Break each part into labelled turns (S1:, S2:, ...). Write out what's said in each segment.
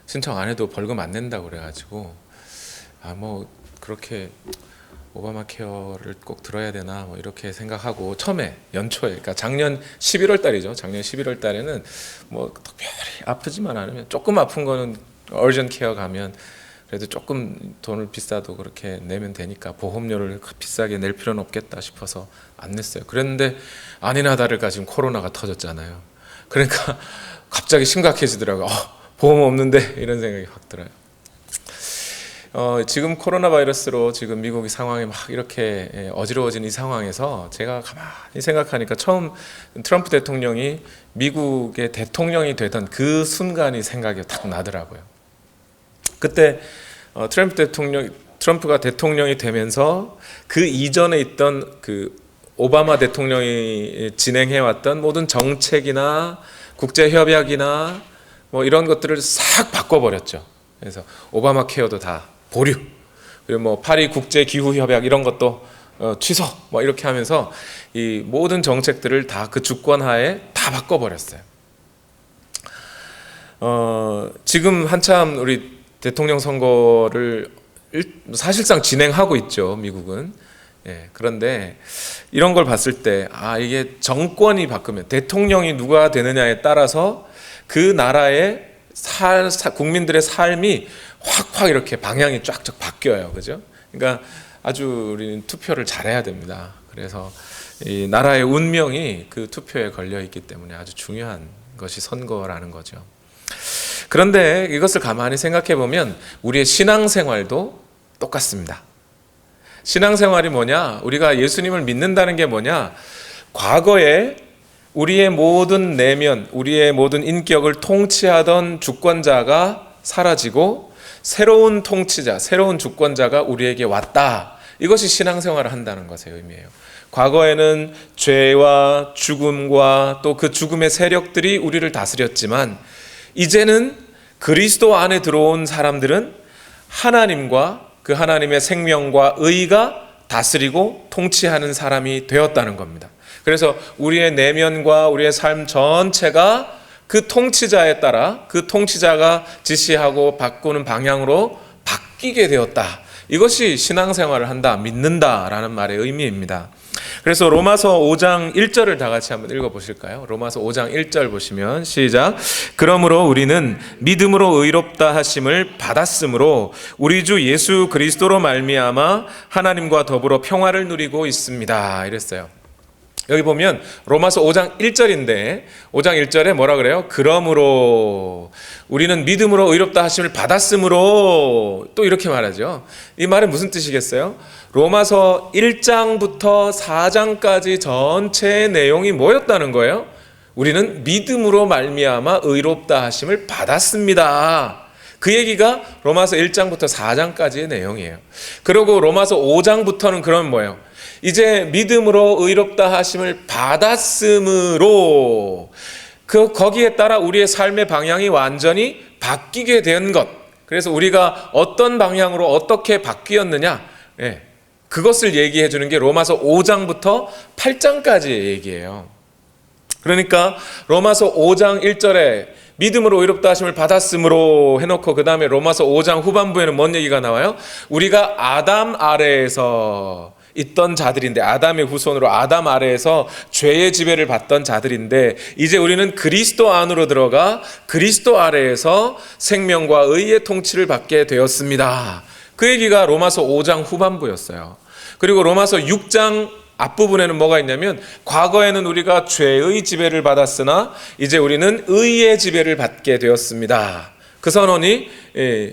S1: 신청 안 해도 벌금 안 낸다고 그래가지고 뭐 그렇게 오바마 케어를 꼭 들어야 되나 뭐 이렇게 생각하고 처음에 연초에, 그러니까 작년 11월 달이죠. 작년 11월 달에는 뭐 특별히 아프지만 않으면, 조금 아픈 거는 얼전 케어 가면 그래도 조금 돈을 비싸도 그렇게 내면 되니까 보험료를 비싸게 낼 필요는 없겠다 싶어서 안 냈어요. 그랬는데 아니나 다를까 지금 코로나가 터졌잖아요. 그러니까 갑자기 심각해지더라고요. 보험 없는데 이런 생각이 확 들어요. 지금 코로나 바이러스로 지금 미국의 상황이 막 이렇게 어지러워진 이 상황에서 제가 가만히 생각하니까 처음 트럼프 대통령이 미국의 대통령이 되던 그 순간이 생각이 딱 나더라고요. 그때 트럼프가 대통령이 되면서 그 이전에 있던 그 오바마 대통령이 진행해왔던 모든 정책이나 국제협약이나 뭐 이런 것들을 싹 바꿔버렸죠. 그래서 오바마 케어도 다 보류, 그리고 뭐 파리 국제 기후 협약 이런 것도 취소, 뭐 이렇게 하면서 이 모든 정책들을 다 그 주권하에 다 바꿔버렸어요. 지금 한참 우리 대통령 선거를 사실상 진행하고 있죠, 미국은. 그런데 이런 걸 봤을 때 이게 정권이 바뀌면, 대통령이 누가 되느냐에 따라서 그 나라의 국민들의 삶이 확 이렇게 방향이 쫙쫙 바뀌어요. 그죠? 그러니까 아주 우리는 투표를 잘해야 됩니다. 그래서 이 나라의 운명이 그 투표에 걸려 있기 때문에 아주 중요한 것이 선거라는 거죠. 그런데 이것을 가만히 생각해 보면 우리의 신앙생활도 똑같습니다. 신앙생활이 뭐냐? 우리가 예수님을 믿는다는 게 뭐냐? 과거에 우리의 모든 내면, 우리의 모든 인격을 통치하던 주권자가 사라지고 새로운 통치자, 새로운 주권자가 우리에게 왔다. 이것이 신앙생활을 한다는 것의 의미예요. 과거에는 죄와 죽음과 또 그 죽음의 세력들이 우리를 다스렸지만 이제는 그리스도 안에 들어온 사람들은 하나님과 그 하나님의 생명과 의가 다스리고 통치하는 사람이 되었다는 겁니다. 그래서 우리의 내면과 우리의 삶 전체가 그 통치자에 따라 그 통치자가 지시하고 바꾸는 방향으로 바뀌게 되었다. 이것이 신앙생활을 한다, 믿는다라는 말의 의미입니다. 그래서 로마서 5장 1절을 다 같이 한번 읽어보실까요? 로마서 5장 1절 보시면 시작. 그러므로 우리는 믿음으로 의롭다 하심을 받았으므로 우리 주 예수 그리스도로 말미암아 하나님과 더불어 평화를 누리고 있습니다. 이랬어요. 여기 보면 로마서 5장 1절인데 5장 1절에 뭐라 그래요? 그러므로 우리는 믿음으로 의롭다 하심을 받았으므로, 또 이렇게 말하죠. 이 말은 무슨 뜻이겠어요? 로마서 1장부터 4장까지 전체의 내용이 뭐였다는 거예요? 우리는 믿음으로 말미암아 의롭다 하심을 받았습니다. 그 얘기가 로마서 1장부터 4장까지의 내용이에요. 그리고 로마서 5장부터는 그러면 뭐예요? 이제 믿음으로 의롭다 하심을 받았으므로 거기에 따라 우리의 삶의 방향이 완전히 바뀌게 된 것. 그래서 우리가 어떤 방향으로 어떻게 바뀌었느냐, 그것을 얘기해 주는 게 로마서 5장부터 8장까지의 얘기예요. 그러니까 로마서 5장 1절에 믿음으로 의롭다 하심을 받았으므로 해놓고 그 다음에 로마서 5장 후반부에는 뭔 얘기가 나와요? 우리가 아담 아래에서 있던 자들인데, 아담의 후손으로 아담 아래에서 죄의 지배를 받던 자들인데 이제 우리는 그리스도 안으로 들어가 그리스도 아래에서 생명과 의의 통치를 받게 되었습니다. 그 얘기가 로마서 5장 후반부였어요. 그리고 로마서 6장 앞부분에는 뭐가 있냐면 과거에는 우리가 죄의 지배를 받았으나 이제 우리는 의의 지배를 받게 되었습니다. 그 선언이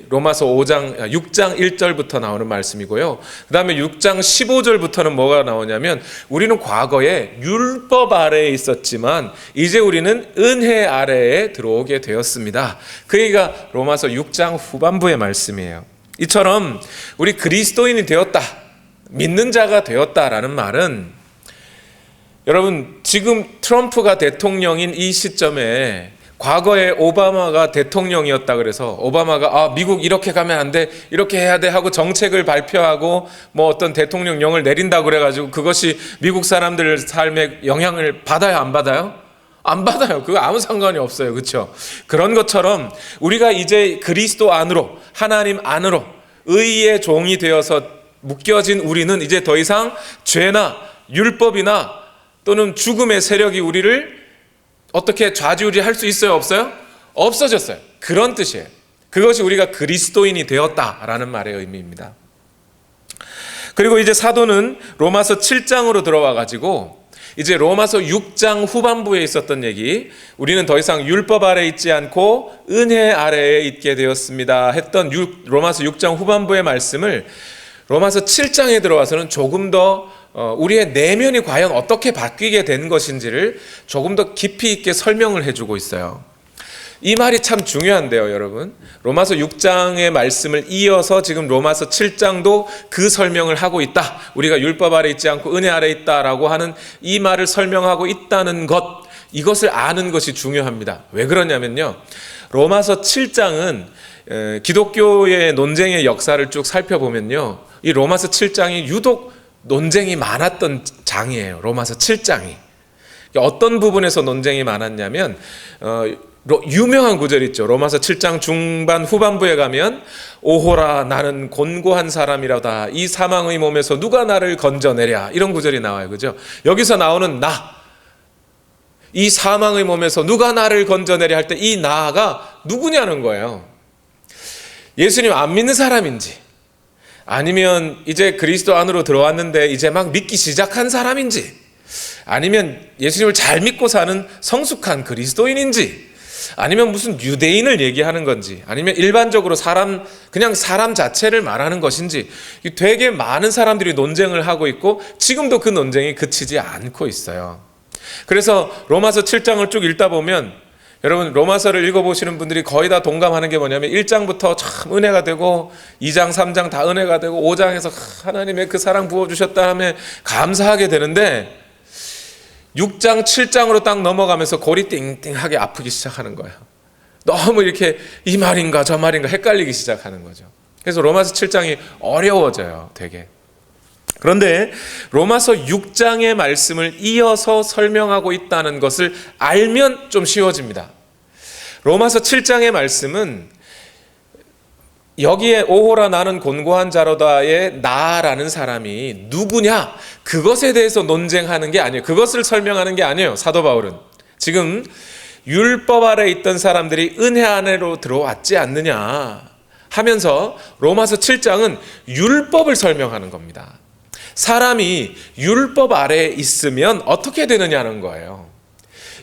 S1: 로마서 6장 1절부터 나오는 말씀이고요. 그 다음에 6장 15절부터는 뭐가 나오냐면 우리는 과거에 율법 아래에 있었지만 이제 우리는 은혜 아래에 들어오게 되었습니다. 그 얘기가 로마서 6장 후반부의 말씀이에요. 이처럼 우리 그리스도인이 되었다, 믿는 자가 되었다라는 말은, 여러분 지금 트럼프가 대통령인 이 시점에 과거에 오바마가 대통령이었다 그래서 오바마가 미국 이렇게 가면 안 돼, 이렇게 해야 돼 하고 정책을 발표하고 뭐 어떤 대통령령을 내린다고 그래가지고 그것이 미국 사람들 삶에 영향을 받아요, 안 받아요? 안 받아요. 그거 아무 상관이 없어요. 그렇죠? 그런 것처럼 우리가 이제 그리스도 안으로, 하나님 안으로 의의 종이 되어서 묶여진 우리는 이제 더 이상 죄나 율법이나 또는 죽음의 세력이 우리를 어떻게 좌지우지할 수 있어요? 없어요? 없어졌어요. 그런 뜻이에요. 그것이 우리가 그리스도인이 되었다라는 말의 의미입니다. 그리고 이제 사도는 로마서 7장으로 들어와 가지고 이제 로마서 6장 후반부에 있었던 얘기, 우리는 더 이상 율법 아래 있지 않고 은혜 아래에 있게 되었습니다 했던 로마서 6장 후반부의 말씀을 로마서 7장에 들어와서는 조금 더 우리의 내면이 과연 어떻게 바뀌게 된 것인지를 조금 더 깊이 있게 설명을 해주고 있어요. 이 말이 참 중요한데요, 여러분. 로마서 6장의 말씀을 이어서 지금 로마서 7장도 그 설명을 하고 있다. 우리가 율법 아래 있지 않고 은혜 아래 있다라고 하는 이 말을 설명하고 있다는 것, 이것을 아는 것이 중요합니다. 왜 그러냐면요, 로마서 7장은 기독교의 논쟁의 역사를 쭉 살펴보면요, 이 로마서 7장이 유독 논쟁이 많았던 장이에요. 로마서 7장이. 어떤 부분에서 논쟁이 많았냐면 유명한 구절 있죠. 로마서 7장 중반 후반부에 가면 오호라 나는 곤고한 사람이라다. 이 사망의 몸에서 누가 나를 건져내랴. 이런 구절이 나와요. 그죠? 여기서 나오는 나. 이 사망의 몸에서 누가 나를 건져내랴 할 때 이 나가 누구냐는 거예요. 예수님 안 믿는 사람인지, 아니면 이제 그리스도 안으로 들어왔는데 이제 막 믿기 시작한 사람인지, 아니면 예수님을 잘 믿고 사는 성숙한 그리스도인인지, 아니면 무슨 유대인을 얘기하는 건지, 아니면 일반적으로 그냥 사람 자체를 말하는 것인지, 되게 많은 사람들이 논쟁을 하고 있고 지금도 그 논쟁이 그치지 않고 있어요. 그래서 로마서 7장을 쭉 읽다 보면 여러분, 로마서를 읽어보시는 분들이 거의 다 동감하는 게 뭐냐면 1장부터 참 은혜가 되고 2장 3장 다 은혜가 되고 5장에서 하나님의 그 사랑 부어주셨다 하면 감사하게 되는데 6장 7장으로 딱 넘어가면서 골이 띵띵하게 아프기 시작하는 거예요. 너무 이렇게 이 말인가 저 말인가 헷갈리기 시작하는 거죠. 그래서 로마서 7장이 어려워져요, 되게. 그런데 로마서 6장의 말씀을 이어서 설명하고 있다는 것을 알면 좀 쉬워집니다. 로마서 7장의 말씀은 여기에 오호라 나는 곤고한 자로다의 나라는 사람이 누구냐, 그것에 대해서 논쟁하는 게 아니에요. 그것을 설명하는 게 아니에요. 사도 바울은 지금 율법 아래 있던 사람들이 은혜 안으로 들어왔지 않느냐 하면서 로마서 7장은 율법을 설명하는 겁니다. 사람이 율법 아래에 있으면 어떻게 되느냐는 거예요.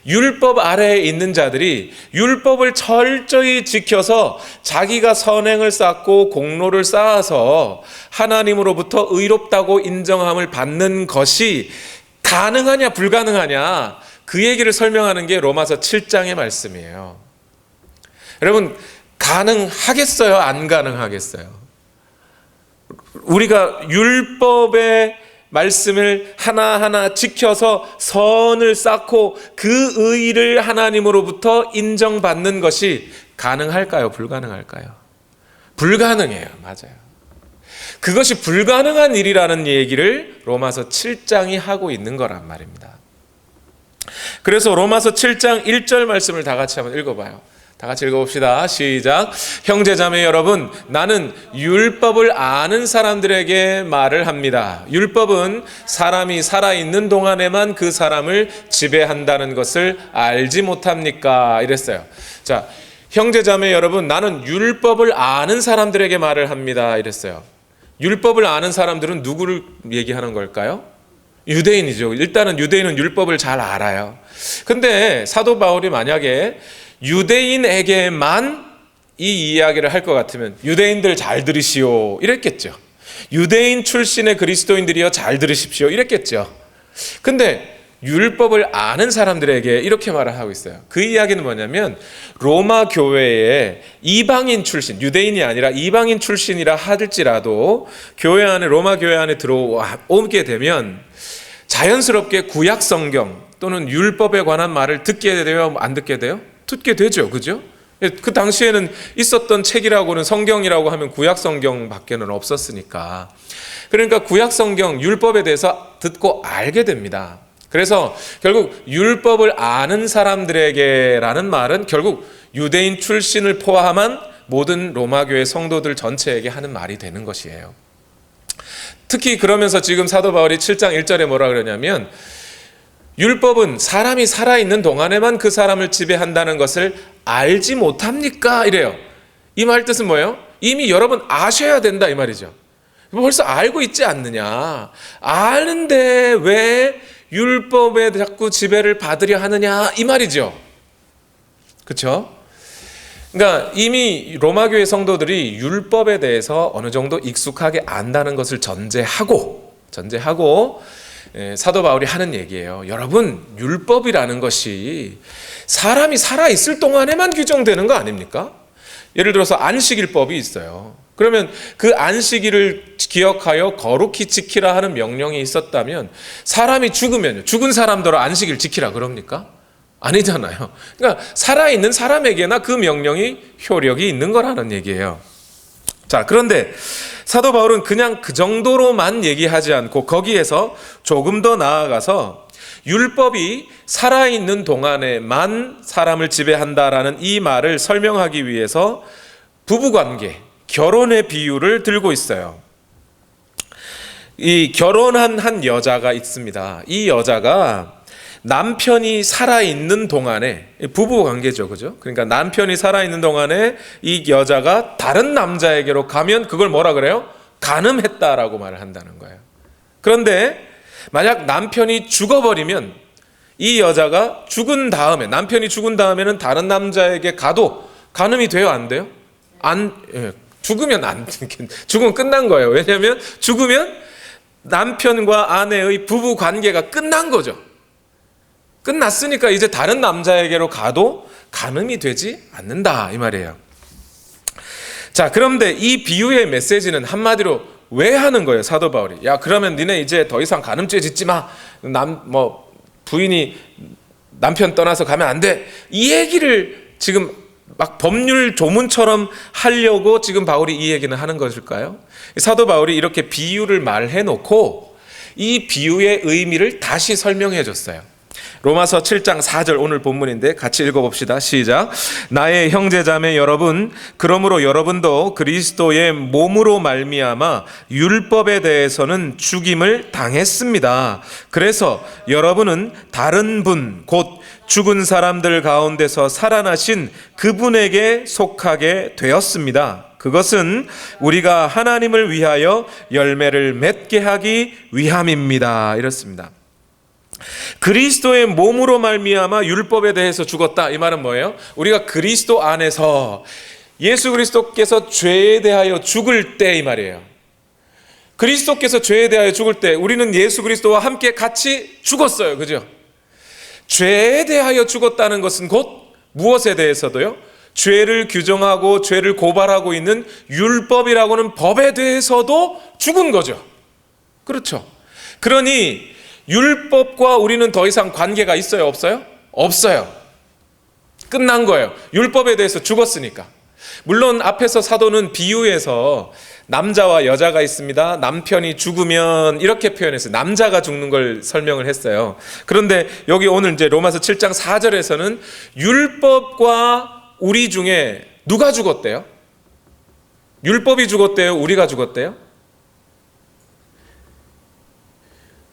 S1: 율법 아래에 있는 자들이 율법을 철저히 지켜서 자기가 선행을 쌓고 공로를 쌓아서 하나님으로부터 의롭다고 인정함을 받는 것이 가능하냐 불가능하냐, 그 얘기를 설명하는 게 로마서 7장의 말씀이에요. 여러분, 가능하겠어요? 안 가능하겠어요? 우리가 율법의 말씀을 하나하나 지켜서 선을 쌓고 그 의를 하나님으로부터 인정받는 것이 가능할까요? 불가능할까요? 불가능해요. 맞아요. 그것이 불가능한 일이라는 얘기를 로마서 7장이 하고 있는 거란 말입니다. 그래서 로마서 7장 1절 말씀을 다 같이 한번 읽어봐요. 다 같이 읽어봅시다. 시작. 형제자매 여러분, 나는 율법을 아는 사람들에게 말을 합니다. 율법은 사람이 살아있는 동안에만 그 사람을 지배한다는 것을 알지 못합니까? 이랬어요. 자, 형제자매 여러분, 나는 율법을 아는 사람들에게 말을 합니다. 이랬어요. 율법을 아는 사람들은 누구를 얘기하는 걸까요? 유대인이죠. 일단은 유대인은 율법을 잘 알아요. 근데 사도 바울이 만약에 유대인에게만 이 이야기를 할 것 같으면 유대인들 잘 들으시오 이랬겠죠. 유대인 출신의 그리스도인들이여 잘 들으십시오 이랬겠죠. 근데 율법을 아는 사람들에게 이렇게 말을 하고 있어요. 그 이야기는 뭐냐면 로마 교회에 이방인 출신, 유대인이 아니라 이방인 출신이라 할지라도 교회 안에, 로마 교회 안에 들어오게 되면 자연스럽게 구약 성경 또는 율법에 관한 말을 듣게 돼요? 안 듣게 돼요? 듣게 되죠. 그죠? 그 당시에는 있었던 책이라고는 성경이라고 하면 구약 성경밖에는 없었으니까. 그러니까 구약 성경 율법에 대해서 듣고 알게 됩니다. 그래서 결국 율법을 아는 사람들에게라는 말은 결국 유대인 출신을 포함한 모든 로마교회 성도들 전체에게 하는 말이 되는 것이에요. 특히 그러면서 지금 사도 바울이 7장 1절에 뭐라 그러냐면 율법은 사람이 살아있는 동안에만 그 사람을 지배한다는 것을 알지 못합니까? 이래요. 이 말 뜻은 뭐예요? 이미 여러분 아셔야 된다 이 말이죠. 벌써 알고 있지 않느냐. 아는데 왜 율법에 자꾸 지배를 받으려 하느냐 이 말이죠. 그렇죠? 그러니까 이미 로마교회 성도들이 율법에 대해서 어느 정도 익숙하게 안다는 것을 전제하고 사도 바울이 하는 얘기예요. 여러분, 율법이라는 것이 사람이 살아있을 동안에만 규정되는 거 아닙니까? 예를 들어서 안식일법이 있어요. 그러면 그 안식일을 기억하여 거룩히 지키라 하는 명령이 있었다면 사람이 죽으면 죽은 사람들은 안식일 지키라 그럽니까? 아니잖아요. 그러니까 살아있는 사람에게나 그 명령이 효력이 있는 거라는 얘기예요. 자, 그런데 사도 바울은 그냥 그 정도로만 얘기하지 않고 거기에서 조금 더 나아가서 율법이 살아있는 동안에만 사람을 지배한다라는 이 말을 설명하기 위해서 부부관계, 결혼의 비유를 들고 있어요. 이 결혼한 한 여자가 있습니다. 이 여자가 남편이 살아있는 동안에, 부부 관계죠, 그죠? 그러니까 남편이 살아있는 동안에 이 여자가 다른 남자에게로 가면 그걸 뭐라 그래요? 간음했다라고 말을 한다는 거예요. 그런데 만약 남편이 죽어버리면 이 여자가 죽은 다음에, 남편이 죽은 다음에는 다른 남자에게 가도 간음이 돼요, 안 돼요? 죽으면 끝난 거예요. 왜냐하면 죽으면 남편과 아내의 부부 관계가 끝난 거죠. 끝났으니까 이제 다른 남자에게로 가도 간음이 되지 않는다 이 말이에요. 자, 그런데 이 비유의 메시지는 한마디로 왜 하는 거예요, 사도 바울이? 야, 그러면 니네 이제 더 이상 간음죄 짓지 마. 부인이 남편 떠나서 가면 안 돼. 이 얘기를 지금 막 법률 조문처럼 하려고 지금 바울이 이 얘기는 하는 것일까요? 사도 바울이 이렇게 비유를 말해 놓고 이 비유의 의미를 다시 설명해 줬어요. 로마서 7장 4절 오늘 본문인데 같이 읽어봅시다. 시작. 나의 형제자매 여러분, 그러므로 여러분도 그리스도의 몸으로 말미암아 율법에 대해서는 죽임을 당했습니다. 그래서 여러분은 다른 분, 곧 죽은 사람들 가운데서 살아나신 그분에게 속하게 되었습니다. 그것은 우리가 하나님을 위하여 열매를 맺게 하기 위함입니다. 이렇습니다. 그리스도의 몸으로 말미암아 율법에 대해서 죽었다. 이 말은 뭐예요? 우리가 그리스도 안에서 예수 그리스도께서 죄에 대하여 죽을 때 이 말이에요. 그리스도께서 죄에 대하여 죽을 때 우리는 예수 그리스도와 함께 같이 죽었어요. 그죠? 죄에 대하여 죽었다는 것은 곧 무엇에 대해서도요? 죄를 규정하고 죄를 고발하고 있는 율법이라고는 법에 대해서도 죽은 거죠. 그렇죠? 그러니 율법과 우리는 더 이상 관계가 있어요? 없어요? 없어요. 끝난 거예요. 율법에 대해서 죽었으니까. 물론 앞에서 사도는 비유에서 남자와 여자가 있습니다. 남편이 죽으면 이렇게 표현했어요. 남자가 죽는 걸 설명을 했어요. 그런데 여기 오늘 이제 로마서 7장 4절에서는 율법과 우리 중에 누가 죽었대요? 율법이 죽었대요? 우리가 죽었대요?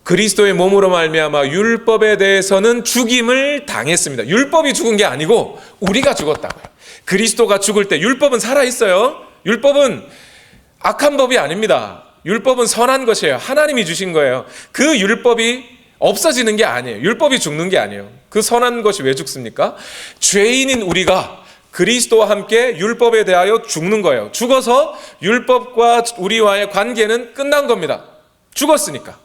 S1: 그리스도의 몸으로 말미암아 율법에 대해서는 죽임을 당했습니다. 율법이 죽은 게 아니고 우리가 죽었다고요. 그리스도가 죽을 때 율법은 살아있어요. 율법은 악한 법이 아닙니다. 율법은 선한 것이에요. 하나님이 주신 거예요. 그 율법이 없어지는 게 아니에요. 율법이 죽는 게 아니에요. 그 선한 것이 왜 죽습니까? 죄인인 우리가 그리스도와 함께 율법에 대하여 죽는 거예요. 죽어서 율법과 우리와의 관계는 끝난 겁니다. 죽었으니까.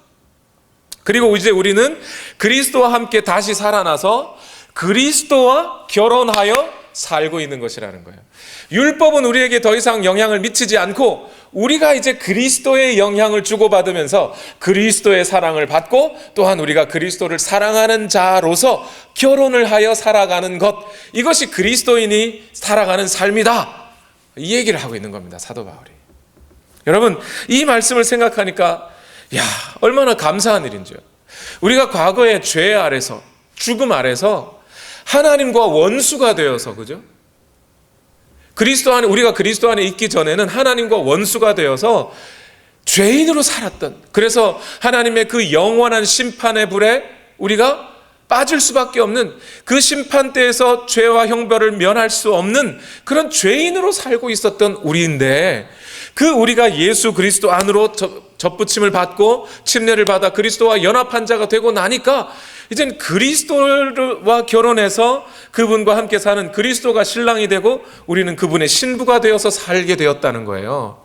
S1: 그리고 이제 우리는 그리스도와 함께 다시 살아나서 그리스도와 결혼하여 살고 있는 것이라는 거예요. 율법은 우리에게 더 이상 영향을 미치지 않고 우리가 이제 그리스도의 영향을 주고받으면서 그리스도의 사랑을 받고 또한 우리가 그리스도를 사랑하는 자로서 결혼을 하여 살아가는 것, 이것이 그리스도인이 살아가는 삶이다. 이 얘기를 하고 있는 겁니다, 사도 바울이. 여러분, 이 말씀을 생각하니까 야, 얼마나 감사한 일인지요. 우리가 과거의 죄 아래서, 죽음 아래서 하나님과 원수가 되어서, 그죠? 우리가 그리스도 안에 있기 전에는 하나님과 원수가 되어서 죄인으로 살았던, 그래서 하나님의 그 영원한 심판의 불에 우리가 빠질 수밖에 없는, 그 심판대에서 죄와 형벌을 면할 수 없는 그런 죄인으로 살고 있었던 우리인데, 그 우리가 예수 그리스도 안으로 접붙임을 받고 침례를 받아 그리스도와 연합한 자가 되고 나니까 이젠 그리스도와 결혼해서 그분과 함께 사는, 그리스도가 신랑이 되고 우리는 그분의 신부가 되어서 살게 되었다는 거예요.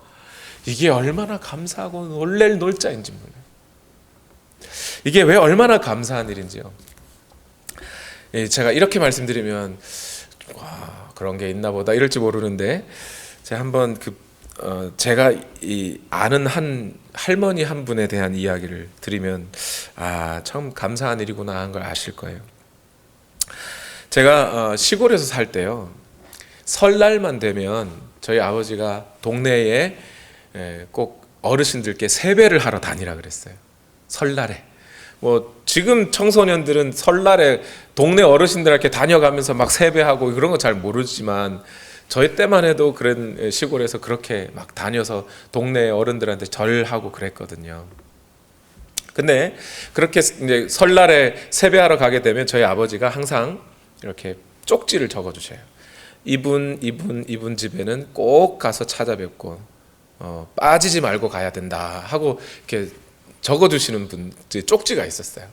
S1: 이게 얼마나 감사하고 놀랄 놀자인지 몰라요. 이게 왜 얼마나 감사한 일인지요. 제가 이렇게 말씀드리면 와, 그런 게 있나 보다 이럴지 모르는데, 제가 한번 제가 아는 한 할머니 한 분에 대한 이야기를 드리면 참 감사한 일이구나 하는 걸 아실 거예요. 제가 시골에서 살 때요, 설날만 되면 저희 아버지가 동네에 꼭 어르신들께 세배를 하러 다니라 그랬어요. 설날에. 지금 청소년들은 설날에 동네 어르신들한테 다녀가면서 막 세배하고 그런 거 잘 모르지만, 저희 때만 해도 그런 시골에서 그렇게 막 다녀서 동네 어른들한테 절하고 그랬거든요. 근데 그렇게 이제 설날에 세배하러 가게 되면 저희 아버지가 항상 이렇게 쪽지를 적어주셔요. 이분 집에는 꼭 가서 찾아뵙고 빠지지 말고 가야 된다 하고 이렇게 적어주시는 쪽지가 있었어요.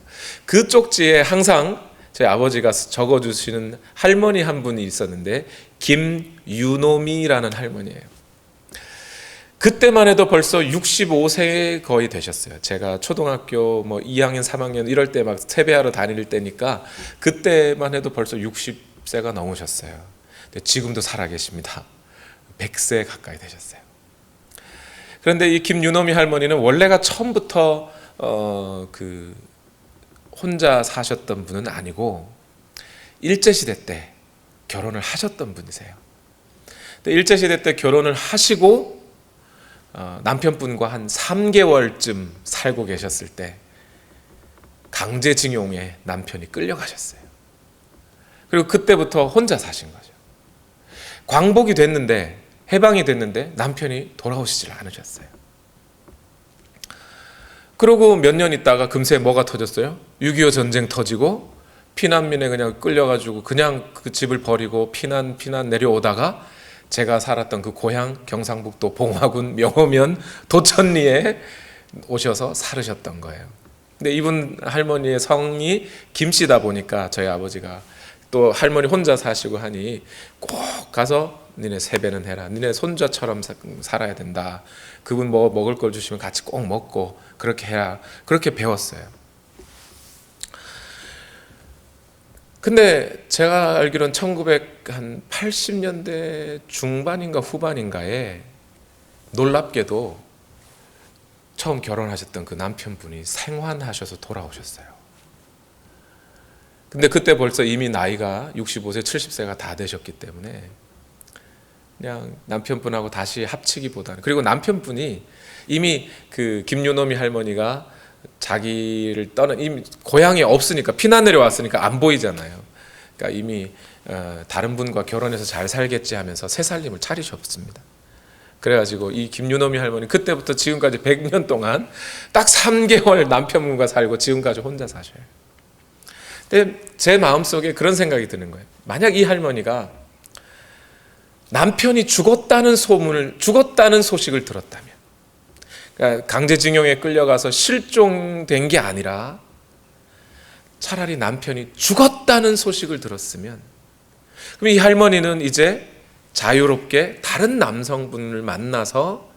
S1: 그 쪽지에 항상 저희 아버지가 적어주시는 할머니 한 분이 있었는데, 김유노미라는 할머니예요. 그때만 해도 벌써 65세 거의 되셨어요. 제가 초등학교 2학년, 3학년 이럴 때 막 세배하러 다닐 때니까 그때만 해도 벌써 60세가 넘으셨어요. 근데 지금도 살아계십니다. 100세 가까이 되셨어요. 그런데 이 김유노미 할머니는 원래가 처음부터 혼자 사셨던 분은 아니고 일제시대 때 결혼을 하셨던 분이세요. 근데 일제시대 때 결혼을 하시고 남편분과 한 3개월쯤 살고 계셨을 때 강제징용에 남편이 끌려가셨어요. 그리고 그때부터 혼자 사신 거죠. 광복이 됐는데, 해방이 됐는데 남편이 돌아오시질 않으셨어요. 그러고 몇 년 있다가 금세 뭐가 터졌어요? 6.25 전쟁 터지고 피난민에 그냥 끌려가지고 그냥 그 집을 버리고 피난 내려오다가 제가 살았던 그 고향 경상북도 봉화군 명호면 도천리에 오셔서 살으셨던 거예요. 근데 이분 할머니의 성이 김씨다 보니까 저희 아버지가 또 할머니 혼자 사시고 하니 꼭 가서 니네 세배는 해라, 니네 손자처럼 살아야 된다, 그분 뭐 먹을 걸 주시면 같이 꼭 먹고 그렇게 해라, 그렇게 배웠어요. 근데 제가 알기로는 1980년대 중반인가 후반인가에 놀랍게도 처음 결혼하셨던 그 남편분이 생환하셔서 돌아오셨어요. 근데 그때 벌써 이미 나이가 65세, 70세가 다 되셨기 때문에 그냥 남편분하고 다시 합치기보다는, 그리고 남편분이 이미 그 김유노미 할머니가 자기를 이미 고향에 없으니까, 피난 내려왔으니까 안 보이잖아요. 그러니까 이미 다른 분과 결혼해서 잘 살겠지 하면서 새 살림을 차리셨습니다. 그래가지고 이 김유노미 할머니 그때부터 지금까지 100년 동안 딱 3개월 남편분과 살고 지금까지 혼자 사셔요. 근데 제 마음속에 그런 생각이 드는 거예요. 만약 이 할머니가 남편이 죽었다는 소식을 들었다면, 그러니까 강제징용에 끌려가서 실종된 게 아니라 차라리 남편이 죽었다는 소식을 들었으면, 그럼 이 할머니는 이제 자유롭게 다른 남성분을 만나서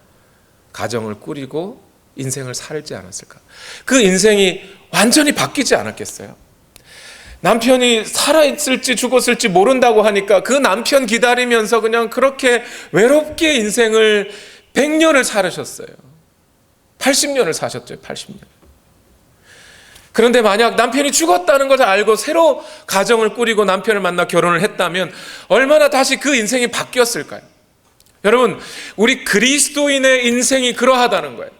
S1: 가정을 꾸리고 인생을 살지 않았을까? 그 인생이 완전히 바뀌지 않았겠어요? 남편이 살아있을지 죽었을지 모른다고 하니까 그 남편 기다리면서 그냥 그렇게 외롭게 인생을 100년을 살으셨어요. 80년을 사셨죠. 80년. 그런데 만약 남편이 죽었다는 것을 알고 새로 가정을 꾸리고 남편을 만나 결혼을 했다면 얼마나 다시 그 인생이 바뀌었을까요? 여러분, 우리 그리스도인의 인생이 그러하다는 거예요.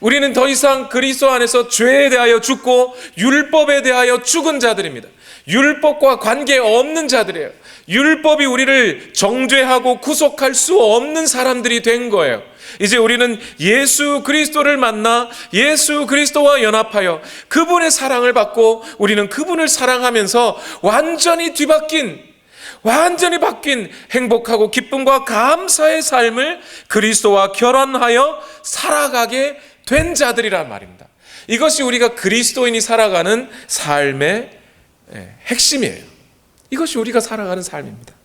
S1: 우리는 더 이상 그리스도 안에서 죄에 대하여 죽고 율법에 대하여 죽은 자들입니다. 율법과 관계없는 자들이에요. 율법이 우리를 정죄하고 구속할 수 없는 사람들이 된 거예요. 이제 우리는 예수 그리스도를 만나 예수 그리스도와 연합하여 그분의 사랑을 받고 우리는 그분을 사랑하면서 완전히 바뀐 행복하고 기쁨과 감사의 삶을 그리스도와 결혼하여 살아가게 된 자들이란 말입니다. 이것이 우리가 그리스도인이 살아가는 삶의 핵심이에요. 이것이 우리가 살아가는 삶입니다.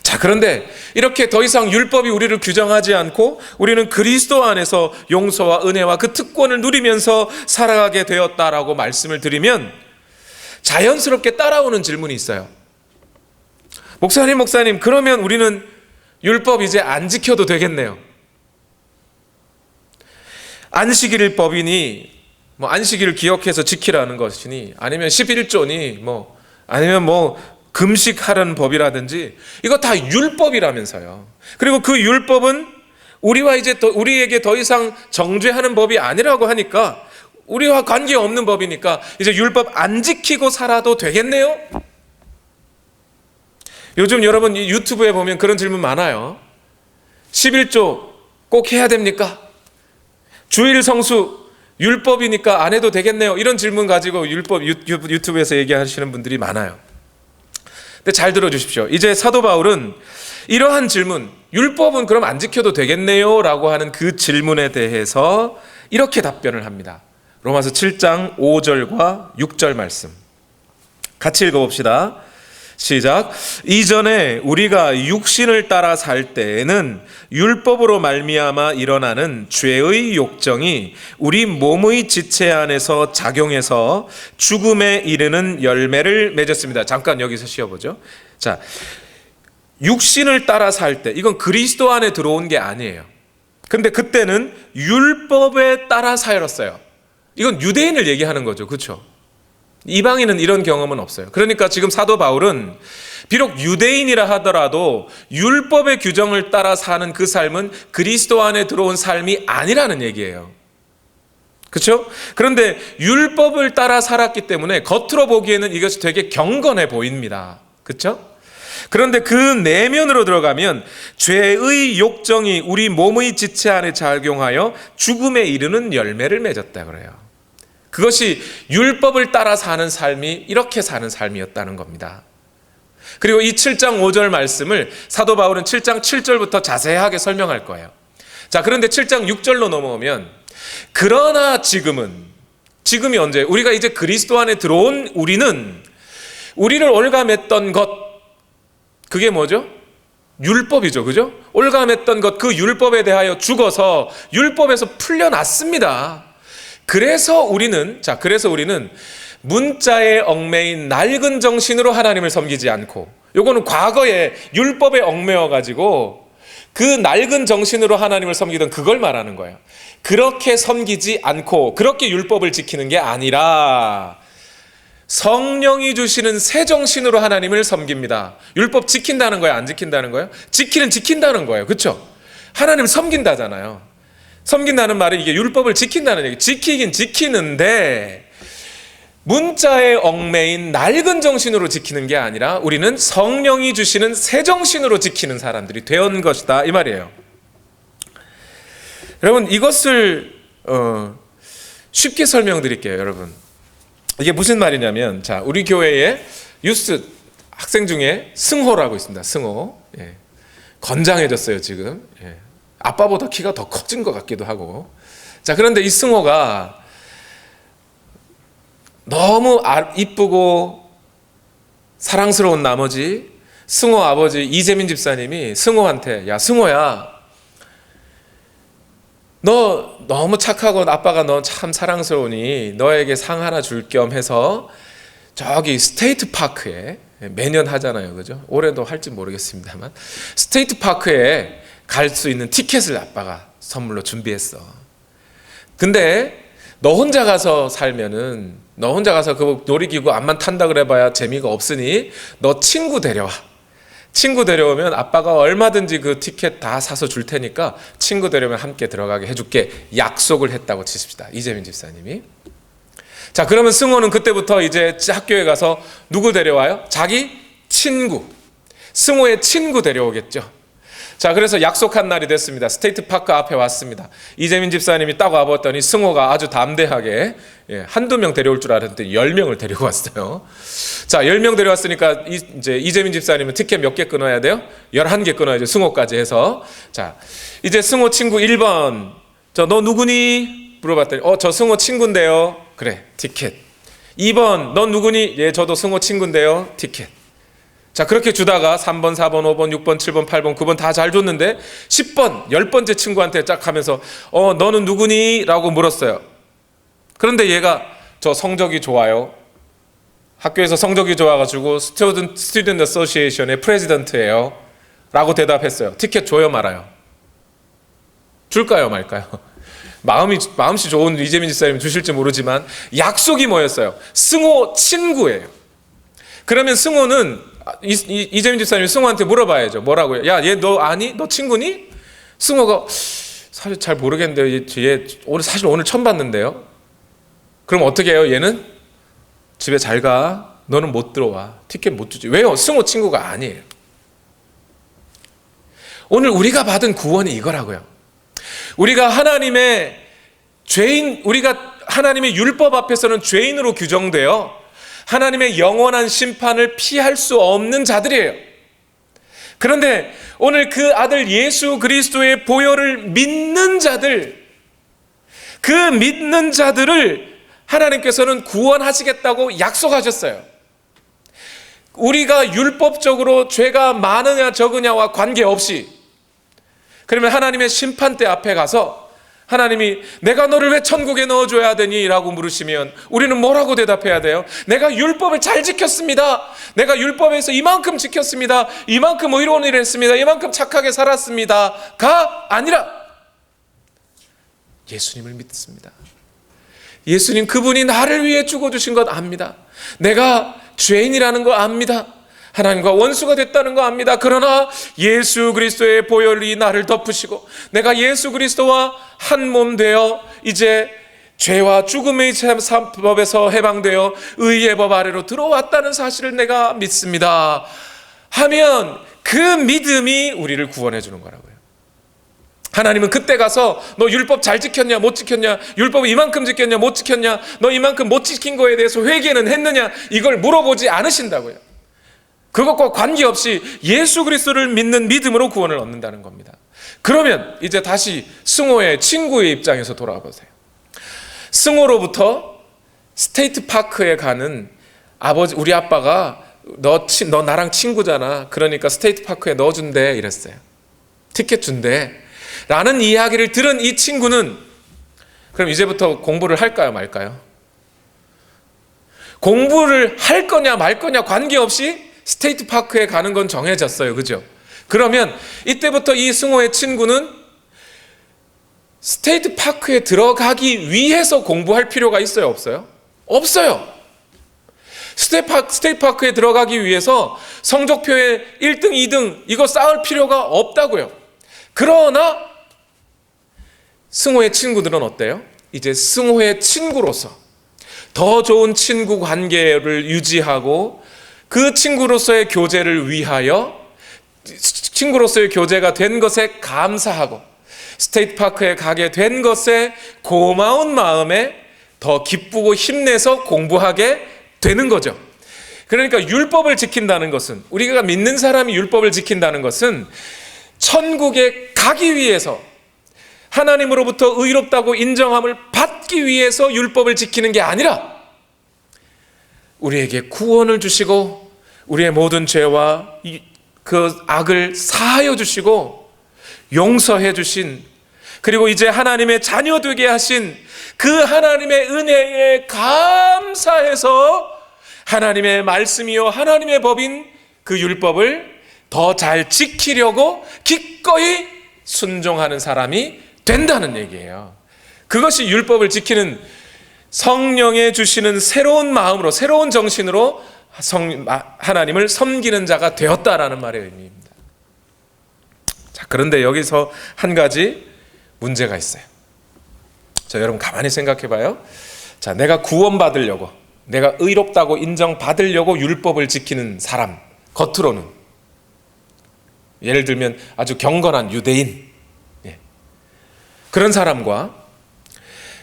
S1: 자, 그런데 이렇게 더 이상 율법이 우리를 규정하지 않고 우리는 그리스도 안에서 용서와 은혜와 그 특권을 누리면서 살아가게 되었다라고 말씀을 드리면 자연스럽게 따라오는 질문이 있어요. 목사님, 그러면 우리는 율법 이제 안 지켜도 되겠네요. 안식일 법이니 안식일을 기억해서 지키라는 것이니 아니면 11조니 아니면 금식하라는 법이라든지 이거 다 율법이라면서요. 그리고 그 율법은 우리에게 더 이상 정죄하는 법이 아니라고 하니까 우리와 관계없는 법이니까 이제 율법 안 지키고 살아도 되겠네요. 요즘 여러분 유튜브에 보면 그런 질문 많아요. 11조 꼭 해야 됩니까? 주일 성수 율법이니까 안 해도 되겠네요. 이런 질문 가지고 유튜브에서 얘기하시는 분들이 많아요. 근데 잘 들어주십시오. 이제 사도 바울은 이러한 질문, 율법은 그럼 안 지켜도 되겠네요? 라고 하는 그 질문에 대해서 이렇게 답변을 합니다. 로마서 7장 5절과 6절 말씀 같이 읽어봅시다. 시작. 이전에 우리가 육신을 따라 살 때에는 율법으로 말미암아 일어나는 죄의 욕정이 우리 몸의 지체 안에서 작용해서 죽음에 이르는 열매를 맺었습니다. 잠깐 여기서 쉬어보죠. 자, 육신을 따라 살 때, 이건 그리스도 안에 들어온 게 아니에요. 근데 그때는 율법에 따라 살았어요. 이건 유대인을 얘기하는 거죠. 그렇죠? 이방인은 이런 경험은 없어요. 그러니까 지금 사도 바울은 비록 유대인이라 하더라도 율법의 규정을 따라 사는 그 삶은 그리스도 안에 들어온 삶이 아니라는 얘기예요. 그렇죠? 그런데 율법을 따라 살았기 때문에 겉으로 보기에는 이것이 되게 경건해 보입니다. 그렇죠? 그런데 그 내면으로 들어가면 죄의 욕정이 우리 몸의 지체 안에 작용하여 죽음에 이르는 열매를 맺었다 그래요. 그것이 율법을 따라 사는 삶이 이렇게 사는 삶이었다는 겁니다. 그리고 이 7장 5절 말씀을 사도 바울은 7장 7절부터 자세하게 설명할 거예요. 자, 그런데 7장 6절로 넘어오면 그러나 지금이 언제? 우리가 이제 그리스도 안에 들어온 우리는 우리를 올감했던 것, 그게 뭐죠? 율법이죠. 그죠? 올감했던 것, 그 율법에 대하여 죽어서 율법에서 풀려났습니다. 그래서 우리는 문자에 얽매인 낡은 정신으로 하나님을 섬기지 않고, 요거는 과거에 율법에 얽매여 가지고 그 낡은 정신으로 하나님을 섬기던 그걸 말하는 거예요. 그렇게 섬기지 않고 그렇게 율법을 지키는 게 아니라 성령이 주시는 새 정신으로 하나님을 섬깁니다. 율법 지킨다는 거예요? 안 지킨다는 거예요? 지킨다는 거예요. 그렇죠? 하나님을 섬긴다잖아요. 섬긴다는 말은 이게 율법을 지킨다는 얘기. 지키긴 지키는데 문자에 얽매인 낡은 정신으로 지키는 게 아니라 우리는 성령이 주시는 새 정신으로 지키는 사람들이 되었는 것이다, 이 말이에요. 여러분, 이것을 쉽게 설명드릴게요. 여러분, 이게 무슨 말이냐면, 자, 우리 교회에 유스 학생 중에 승호라고 있습니다. 승호. 예. 건장해졌어요 지금. 예. 아빠보다 키가 더 커진 것 같기도 하고. 자, 그런데 이 승호가 너무 이쁘고 사랑스러운 나머지 승호 아버지 이재민 집사님이 승호한테, 야 승호야, 너 너무 착하고 아빠가 너 참 사랑스러우니 너에게 상 하나 줄 겸 해서 저기 스테이트 파크에 매년 하잖아요. 그죠? 올해도 할지 모르겠습니다만 스테이트 파크에 갈 수 있는 티켓을 아빠가 선물로 준비했어. 근데 너 혼자 가서 살면은, 너 혼자 가서 그 놀이기구 암만 탄다 그래봐야 재미가 없으니 너 친구 데려와. 친구 데려오면 아빠가 얼마든지 그 티켓 다 사서 줄 테니까 친구 데려오면 함께 들어가게 해줄게 약속을 했다고 치십시다. 이재민 집사님이. 자, 그러면 승호는 그때부터 이제 학교에 가서 누구 데려와요? 자기 친구, 승호의 친구 데려오겠죠. 자, 그래서 약속한 날이 됐습니다. 스테이트 파크 앞에 왔습니다. 이재민 집사님이 딱 와봤더니 승호가 아주 담대하게 한두 명 데려올 줄 알았더니 10명을 데리고 왔어요. 자, 10명 데려왔으니까 이제 이재민 집사님은 티켓 몇 개 끊어야 돼요? 11개 끊어야죠. 승호까지 해서. 자, 이제 승호 친구 1번. 너 누구니? 물어봤더니 저 승호 친구인데요. 그래, 티켓. 2번, 넌 누구니? 예, 저도 승호 친구인데요. 티켓. 자, 그렇게 주다가 3번, 4번, 5번, 6번, 7번, 8번, 9번 다 잘 줬는데 10번, 10번째 친구한테 짝 하면서 너는 누구니? 라고 물었어요. 그런데 얘가 저 성적이 좋아요. 학교에서 성적이 좋아가지고 스튜던트 어소시에이션의 프레지던트예요. 라고 대답했어요. 티켓 줘요 말아요? 줄까요 말까요? 마음씨 좋은 이재민 집사님 주실지 모르지만 약속이 뭐였어요? 승호 친구예요. 그러면 승호는 이재민 집사님이 승호한테 물어봐야죠. 뭐라고요? 야, 얘 너 아니? 너 친구니? 승호가 사실 잘 모르겠는데 얘 오늘 처음 봤는데요. 그럼 어떻게 해요? 얘는 집에 잘 가. 너는 못 들어와. 티켓 못 주지. 왜요? 승호 친구가 아니에요. 오늘 우리가 받은 구원이 이거라고요. 우리가 하나님의 율법 앞에서는 죄인으로 규정되어 하나님의 영원한 심판을 피할 수 없는 자들이에요. 그런데 오늘 그 아들 예수 그리스도의 보혈을 믿는 자들, 그 믿는 자들을 하나님께서는 구원하시겠다고 약속하셨어요. 우리가 율법적으로 죄가 많으냐 적으냐와 관계없이, 그러면 하나님의 심판대 앞에 가서 하나님이 내가 너를 왜 천국에 넣어줘야 되니? 라고 물으시면 우리는 뭐라고 대답해야 돼요? 내가 율법을 잘 지켰습니다. 내가 율법에서 이만큼 지켰습니다. 이만큼 의로운 일을 했습니다. 이만큼 착하게 살았습니다. 가 아니라 예수님을 믿습니다. 예수님 그분이 나를 위해 죽어주신 것 압니다. 내가 죄인이라는 거 압니다. 하나님과 원수가 됐다는 거 압니다. 그러나 예수 그리스도의 보혈이 나를 덮으시고 내가 예수 그리스도와 한 몸 되어 이제 죄와 죽음의 법에서 해방되어 의의 법 아래로 들어왔다는 사실을 내가 믿습니다 하면 그 믿음이 우리를 구원해 주는 거라고요. 하나님은 그때 가서 너 율법 잘 지켰냐 못 지켰냐, 율법 이만큼 지켰냐 못 지켰냐, 너 이만큼 못 지킨 거에 대해서 회개는 했느냐, 이걸 물어보지 않으신다고요. 그것과 관계없이 예수 그리스도를 믿는 믿음으로 구원을 얻는다는 겁니다. 그러면 이제 다시 승호의 친구의 입장에서 돌아와 보세요. 승호로부터 스테이트 파크에 가는 우리 아빠가 너 나랑 친구잖아. 그러니까 스테이트 파크에 넣어준대 이랬어요. 티켓 준대 라는 이야기를 들은 이 친구는 그럼 이제부터 공부를 할까요 말까요? 공부를 할 거냐 말 거냐 관계없이 스테이트 파크에 가는 건 정해졌어요. 그죠? 그러면 이때부터 이 승호의 친구는 스테이트 파크에 들어가기 위해서 공부할 필요가 있어요? 없어요? 없어요. 스테이트 파크에 들어가기 위해서 성적표에 1등, 2등 이거 쌓을 필요가 없다고요. 그러나 승호의 친구들은 어때요? 이제 승호의 친구로서 더 좋은 친구 관계를 유지하고 그 친구로서의 교제를 위하여 친구로서의 교제가 된 것에 감사하고 스테이트 파크에 가게 된 것에 고마운 마음에 더 기쁘고 힘내서 공부하게 되는 거죠. 그러니까 율법을 지킨다는 것은, 우리가 믿는 사람이 율법을 지킨다는 것은 천국에 가기 위해서, 하나님으로부터 의롭다고 인정함을 받기 위해서 율법을 지키는 게 아니라 우리에게 구원을 주시고 우리의 모든 죄와 그 악을 사하여 주시고 용서해 주신, 그리고 이제 하나님의 자녀 되게 하신 그 하나님의 은혜에 감사해서 하나님의 말씀이요 하나님의 법인 그 율법을 더 잘 지키려고 기꺼이 순종하는 사람이 된다는 얘기예요. 그것이 율법을 지키는, 성령의 주시는 새로운 마음으로, 새로운 정신으로 하나님을 섬기는 자가 되었다라는 말의 의미입니다. 자, 그런데 여기서 한 가지 문제가 있어요. 자, 여러분 가만히 생각해 봐요. 자, 내가 구원받으려고, 내가 의롭다고 인정받으려고 율법을 지키는 사람, 겉으로는 예를 들면 아주 경건한 유대인, 그런 사람과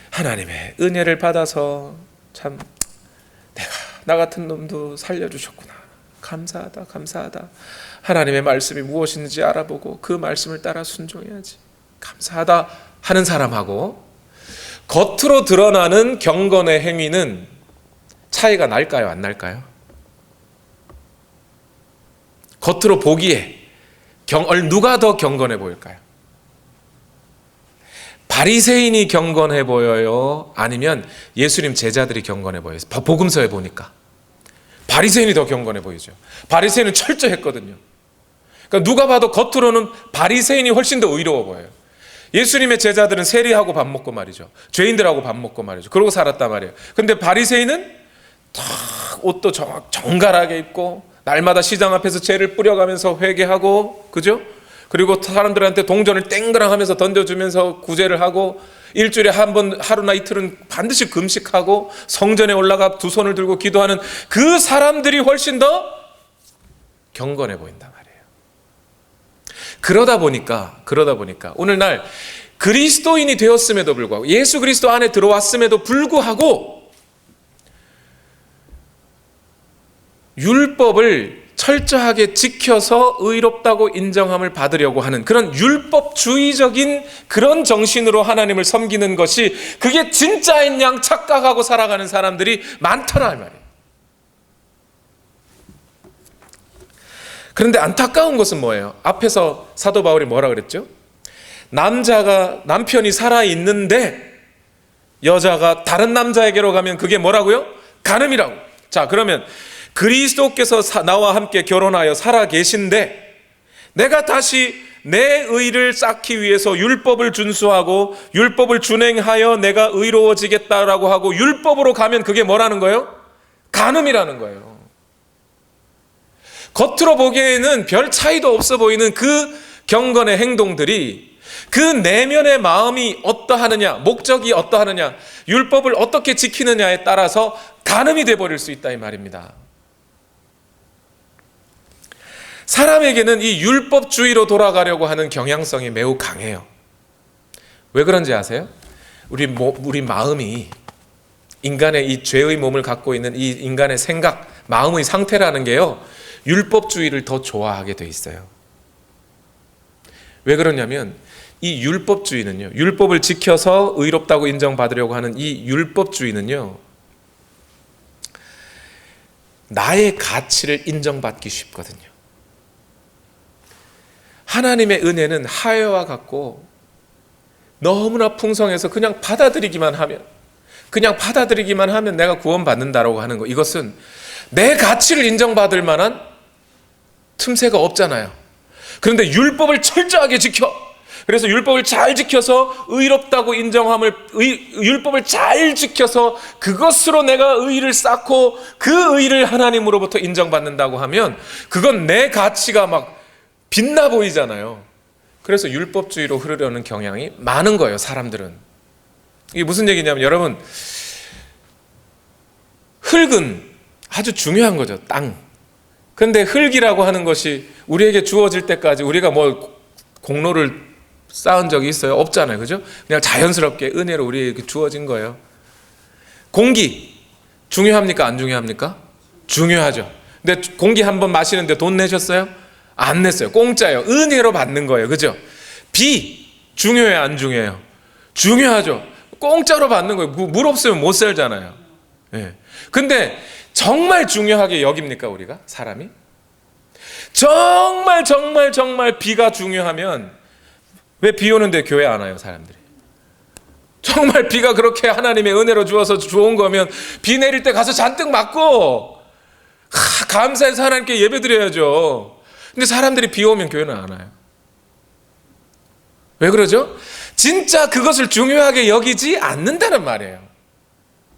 S1: 하나님의 은혜를 받아서 참 내가 나 같은 놈도 살려주셨구나, 감사하다 감사하다, 하나님의 말씀이 무엇인지 알아보고 그 말씀을 따라 순종해야지, 감사하다 하는 사람하고 겉으로 드러나는 경건의 행위는 차이가 날까요, 안 날까요? 겉으로 보기에 누가 더 경건해 보일까요? 바리새인이 경건해 보여요? 아니면 예수님 제자들이 경건해 보여요? 복음서에 보니까 바리새인이 더 경건해 보이죠. 바리새인은 철저했거든요. 그러니까 누가 봐도 겉으로는 바리새인이 훨씬 더 의로워 보여요. 예수님의 제자들은 세리하고 밥 먹고 말이죠. 죄인들하고 밥 먹고 말이죠. 그러고 살았단 말이에요. 그런데 바리새인은 탁 옷도 정갈하게 입고 날마다 시장 앞에서 죄를 뿌려가면서 회개하고, 그죠? 그리고 사람들한테 동전을 땡그랑 하면서 던져주면서 구제를 하고, 일주일에 한 번, 하루나 이틀은 반드시 금식하고 성전에 올라가 두 손을 들고 기도하는 그 사람들이 훨씬 더 경건해 보인단 말이에요. 그러다 보니까 오늘날 그리스도인이 되었음에도 불구하고, 예수 그리스도 안에 들어왔음에도 불구하고 율법을 철저하게 지켜서 의롭다고 인정함을 받으려고 하는 그런 율법주의적인 그런 정신으로 하나님을 섬기는 것이, 그게 진짜인 양 착각하고 살아가는 사람들이 많더라 이 말이에요. 그런데 안타까운 것은 뭐예요? 앞에서 사도 바울이 뭐라 그랬죠? 남편이 살아있는데 여자가 다른 남자에게로 가면 그게 뭐라고요? 간음이라고. 자, 그러면 그리스도께서 나와 함께 결혼하여 살아 계신데 내가 다시 내 의를 쌓기 위해서 율법을 준수하고 율법을 준행하여 내가 의로워지겠다라고 하고 율법으로 가면 그게 뭐라는 거예요? 간음이라는 거예요. 겉으로 보기에는 별 차이도 없어 보이는 그 경건의 행동들이 그 내면의 마음이 어떠하느냐, 목적이 어떠하느냐, 율법을 어떻게 지키느냐에 따라서 간음이 되어버릴 수 있다 이 말입니다. 사람에게는 이 율법주의로 돌아가려고 하는 경향성이 매우 강해요. 왜 그런지 아세요? 우리 마음이, 인간의 이 죄의 몸을 갖고 있는 이 인간의 생각, 마음의 상태라는 게요, 율법주의를 더 좋아하게 돼 있어요. 왜 그러냐면 이 율법주의는요, 율법을 지켜서 의롭다고 인정받으려고 하는 이 율법주의는요, 나의 가치를 인정받기 쉽거든요. 하나님의 은혜는 하회와 같고 너무나 풍성해서 그냥 받아들이기만 하면 내가 구원받는다라고 하는 거, 이것은 내 가치를 인정받을 만한 틈새가 없잖아요. 그런데 율법을 철저하게 지켜, 그래서 율법을 잘 지켜서 의롭다고 율법을 잘 지켜서 그것으로 내가 의를 쌓고 그 의를 하나님으로부터 인정받는다고 하면 그건 내 가치가 막 빛나 보이잖아요. 그래서 율법주의로 흐르려는 경향이 많은 거예요, 사람들은. 이게 무슨 얘기냐면, 여러분, 흙은 아주 중요한 거죠, 땅. 그런데 흙이라고 하는 것이 우리에게 주어질 때까지 우리가 뭐 공로를 쌓은 적이 있어요? 없잖아요, 그죠? 그냥 자연스럽게 은혜로 우리에게 주어진 거예요. 공기 중요합니까, 안 중요합니까? 중요하죠. 근데 공기 한 번 마시는데 돈 내셨어요? 안 냈어요. 공짜예요. 은혜로 받는 거예요. 그죠? 비 중요해요, 안 중요해요? 중요하죠. 공짜로 받는 거예요. 물 없으면 못 살잖아요. 예. 근데 정말 중요하게 여깁니까, 우리가? 사람이? 정말 비가 중요하면 왜 비 오는데 교회 안 와요, 사람들이? 정말 비가 그렇게 하나님의 은혜로 주어서 좋은 거면 비 내릴 때 가서 잔뜩 맞고 감사해서 하나님께 예배 드려야죠. 근데 사람들이 비 오면 교회는 안 와요. 왜 그러죠? 진짜 그것을 중요하게 여기지 않는다는 말이에요.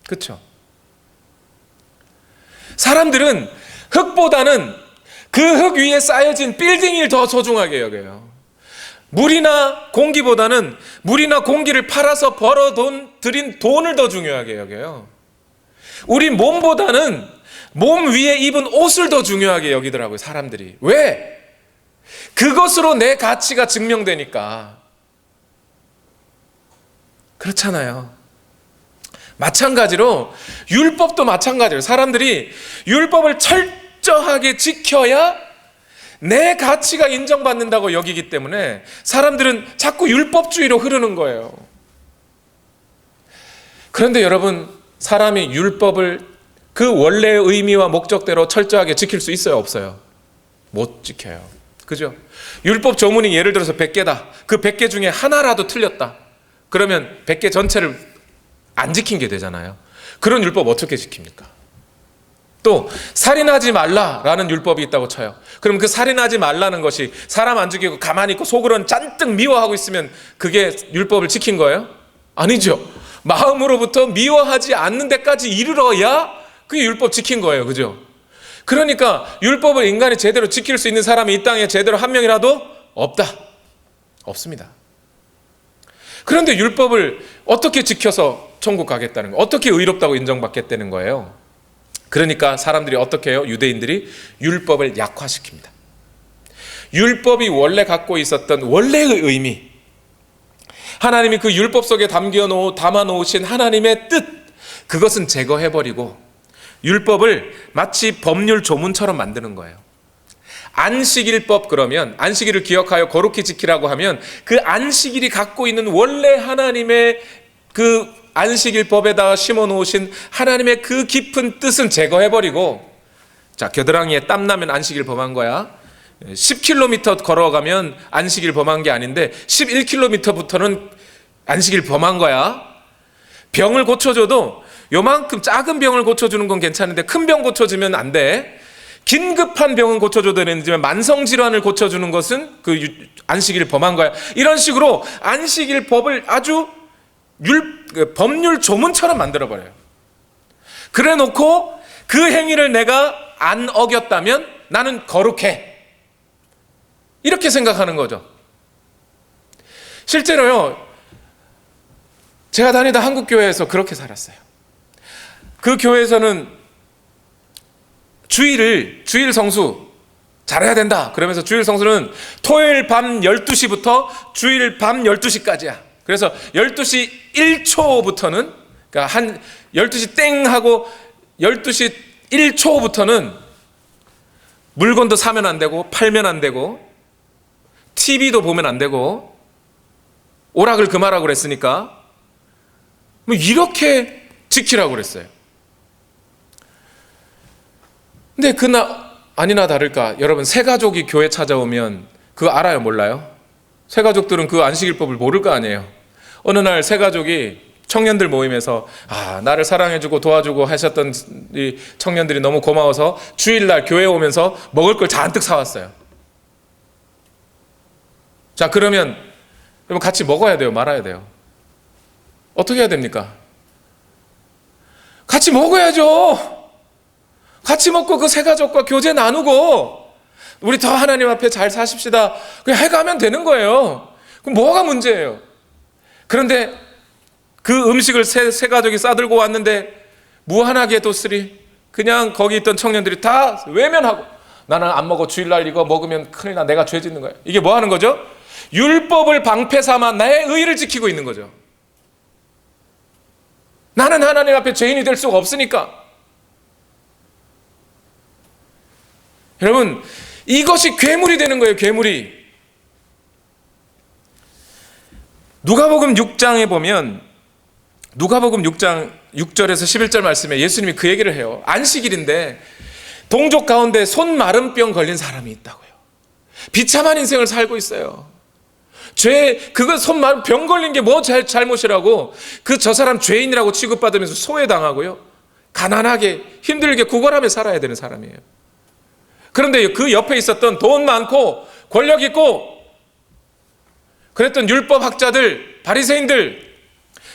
S1: 그렇죠? 사람들은 흙보다는 그 흙 위에 쌓여진 빌딩을 더 소중하게 여겨요. 물이나 공기보다는 물이나 공기를 팔아서 들인 돈을 더 중요하게 여겨요. 우리 몸보다는 몸 위에 입은 옷을 더 중요하게 여기더라고요, 사람들이. 왜? 그것으로 내 가치가 증명되니까. 그렇잖아요. 마찬가지로 율법도 마찬가지예요. 사람들이 율법을 철저하게 지켜야 내 가치가 인정받는다고 여기기 때문에 사람들은 자꾸 율법주의로 흐르는 거예요. 그런데 여러분, 사람이 율법을 그 원래의 의미와 목적대로 철저하게 지킬 수 있어요, 없어요? 못 지켜요. 그죠? 율법 조문이 예를 들어서 100개다. 그 100개 중에 하나라도 틀렸다. 그러면 100개 전체를 안 지킨 게 되잖아요. 그런 율법 어떻게 지킵니까? 또 살인하지 말라라는 율법이 있다고 쳐요. 그럼 그 살인하지 말라는 것이 사람 안 죽이고 가만히 있고 속으로는 잔뜩 미워하고 있으면 그게 율법을 지킨 거예요? 아니죠. 마음으로부터 미워하지 않는 데까지 이르러야 그게 율법 지킨 거예요. 그죠? 그러니까 율법을 인간이 제대로 지킬 수 있는 사람이 이 땅에 제대로 한 명이라도 없다. 없습니다. 그런데 율법을 어떻게 지켜서 천국 가겠다는 거예요? 어떻게 의롭다고 인정받겠다는 거예요? 그러니까 사람들이 어떻게 해요? 유대인들이 율법을 약화시킵니다. 율법이 원래 갖고 있었던 원래의 의미, 하나님이 그 율법 속에 담아 놓으신 하나님의 뜻, 그것은 제거해버리고 율법을 마치 법률 조문처럼 만드는 거예요. 안식일법, 그러면 안식일을 기억하여 거룩히 지키라고 하면 그 안식일이 갖고 있는 원래 하나님의 그 안식일법에다가 심어 놓으신 하나님의 그 깊은 뜻은 제거해버리고, 자, 겨드랑이에 땀나면 안식일 범한 거야. 10km 걸어가면 안식일 범한 게 아닌데 11km부터는 안식일 범한 거야. 병을 고쳐줘도 요만큼 작은 병을 고쳐주는 건 괜찮은데 큰 병 고쳐주면 안 돼. 긴급한 병은 고쳐줘도 되는지만 만성질환을 고쳐주는 것은 그 안식일 범한 거야. 이런 식으로 안식일 법을 아주 법률 조문처럼 만들어버려요. 그래 놓고 그 행위를 내가 안 어겼다면 나는 거룩해. 이렇게 생각하는 거죠. 실제로요, 제가 다니던 한국교회에서 그렇게 살았어요. 그 교회에서는 주일 성수 잘해야 된다. 그러면서 주일 성수는 토요일 밤 12시부터 주일 밤 12시까지야. 그래서 12시 1초부터는, 그러니까 한 12시 땡 하고 12시 1초부터는 물건도 사면 안 되고 팔면 안 되고 TV도 보면 안 되고 오락을 금하라고 그랬으니까 뭐 이렇게 지키라고 그랬어요. 근데 아니나 다를까 여러분, 새 가족이 교회 찾아오면 그거 알아요, 몰라요? 새 가족들은 그 안식일법을 모를 거 아니에요. 어느 날 새 가족이 청년들 모임에서 나를 사랑해주고 도와주고 하셨던 이 청년들이 너무 고마워서 주일날 교회에 오면서 먹을 걸 잔뜩 사왔어요. 자, 그러면 여러분 같이 먹어야 돼요, 말아야 돼요? 어떻게 해야 됩니까? 같이 먹어야죠. 같이 먹고 그 새 가족과 교제 나누고 우리 더 하나님 앞에 잘 사십시다. 그냥 해가면 되는 거예요. 그럼 뭐가 문제예요? 그런데 그 음식을 새 가족이 싸들고 왔는데 무한하게 도쓰리 그냥 거기 있던 청년들이 다 외면하고, 나는 안 먹어, 주일날 이거 먹으면 큰일 나, 내가 죄 짓는 거야. 이게 뭐 하는 거죠? 율법을 방패 삼아 나의 의를 지키고 있는 거죠. 나는 하나님 앞에 죄인이 될 수가 없으니까. 여러분, 이것이 괴물이 되는 거예요, 괴물이. 누가복음 6장에 보면 누가복음 6장 6절에서 11절 말씀에 예수님이 그 얘기를 해요. 안식일인데 동족 가운데 손 마름병 걸린 사람이 있다고요. 비참한 인생을 살고 있어요. 그거 병 걸린 게 뭐 잘못이라고 저 사람 죄인이라고 취급받으면서 소외당하고요. 가난하게 힘들게 구걸하며 살아야 되는 사람이에요. 그런데 그 옆에 있었던 돈 많고 권력 있고 그랬던 율법학자들, 바리새인들,